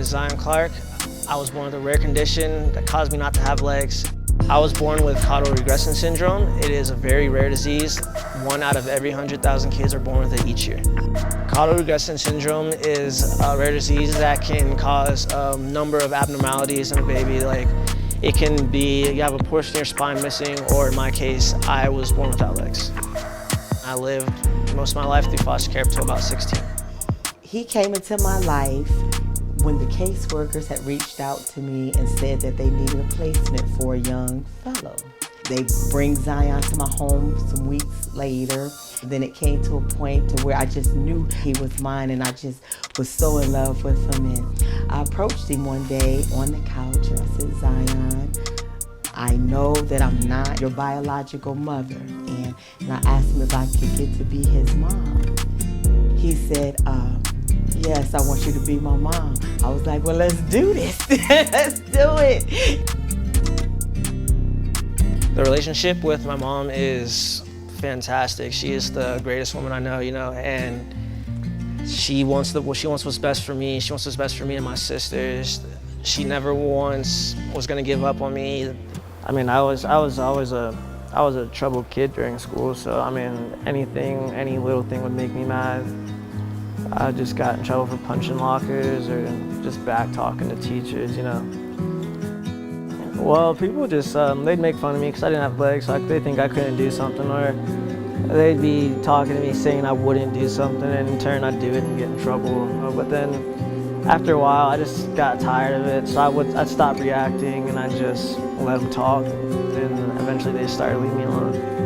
is Zion Clark. I was born with a rare condition that caused me not to have legs. I was born with caudal regression syndrome. It is a very rare disease. 1 out of every 100,000 kids are born with it each year. Caudal regression syndrome is a rare disease that can cause a number of abnormalities in a baby. Like, it can be you have a portion of your spine missing, or in my case, I was born without legs. I lived most of my life through foster care up until about 16. He came into my life when the caseworkers had reached out to me and said that they needed a placement for a young fellow. They bring Zion to my home some weeks later. Then it came to a point to where I just knew he was mine, and I just was so in love with him. And I approached him one day on the couch and I said, Zion, I know that I'm not your biological mother. And I asked him if I could get to be his mom. He said, yes, I want you to be my mom. I was like, well, let's do this. Let's do it. The relationship with my mom is fantastic. She is the greatest woman I know, and she wants what's best for me. She wants what's best for me and my sisters. She never once was gonna give up on me. I mean, I was always a troubled kid during school, so I mean, any little thing would make me mad. I just got in trouble for punching lockers or just back talking to teachers, Well, people just, they'd make fun of me because I didn't have legs, so they think I couldn't do something, or they'd be talking to me saying I wouldn't do something, and in turn I'd do it and get in trouble. But then after a while, I just got tired of it, so I'd stop reacting and I'd just let them talk, and eventually they started leaving me alone.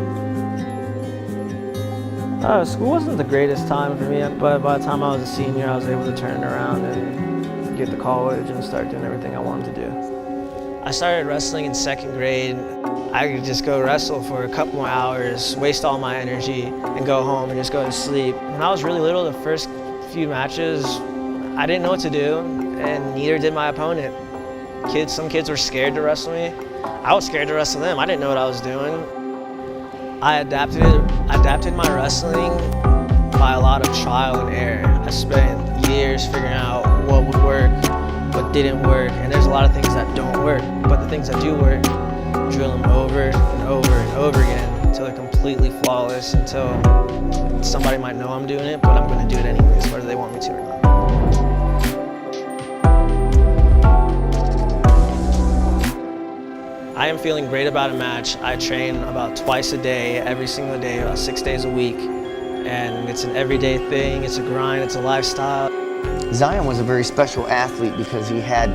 School wasn't the greatest time for me, but by the time I was a senior, I was able to turn it around and get to college and start doing everything I wanted to do. I started wrestling in 2nd grade. I could just go wrestle for a couple more hours, waste all my energy, and go home and just go to sleep. When I was really little, the first few matches, I didn't know what to do, and neither did my opponent. Some kids were scared to wrestle me. I was scared to wrestle them. I didn't know what I was doing. I adapted my wrestling by a lot of trial and error. I spent years figuring out what would work, what didn't work, and there's a lot of things that don't work, but the things that do work, drill them over and over and over again until they're completely flawless, until somebody might know I'm doing it, but I'm going to do it anyways, whether they want me to or not. I am feeling great about a match. I train about twice a day, every single day, about 6 days a week. And it's an everyday thing, it's a grind, it's a lifestyle. Zion was a very special athlete because he had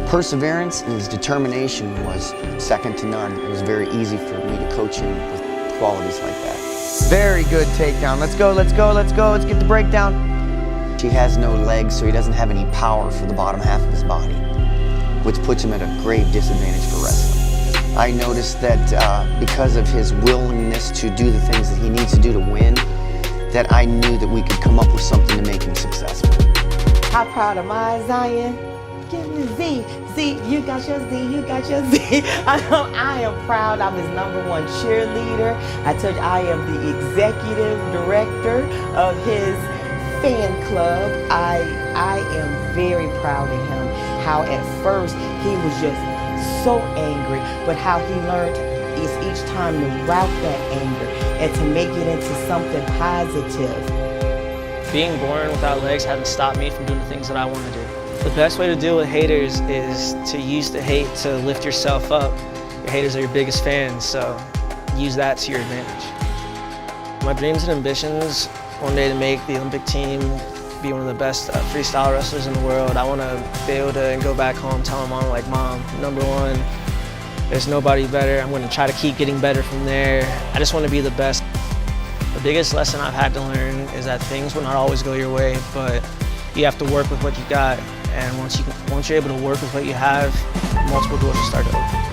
perseverance, and his determination was second to none. It was very easy for me to coach him with qualities like that. Very good takedown. Let's go, let's go, let's go. Let's get the breakdown. He has no legs, so he doesn't have any power for the bottom half of his body, which puts him at a grave disadvantage for wrestling. I noticed that because of his willingness to do the things that he needs to do to win, that I knew that we could come up with something to make him successful. How proud am I, Zion? Give me Z. Z, you got your Z, you got your Z. I am proud. I'm his #1 cheerleader. I told you I am the executive director of his fan club. I am very proud of him. How at first he was just so angry, but how he learned is each time to route that anger and to make it into something positive. Being born without legs hasn't stopped me from doing the things that I want to do. The best way to deal with haters is to use the hate to lift yourself up. Your haters are your biggest fans, so use that to your advantage. My dreams and ambitions, one day to make the Olympic team, be one of the best freestyle wrestlers in the world. I want to be able to go back home, tell my mom, like, Mom, #1, there's nobody better. I'm going to try to keep getting better from there. I just want to be the best. The biggest lesson I've had to learn is that things will not always go your way, but you have to work with what you got. And once you're able to work with what you have, multiple doors will start to open.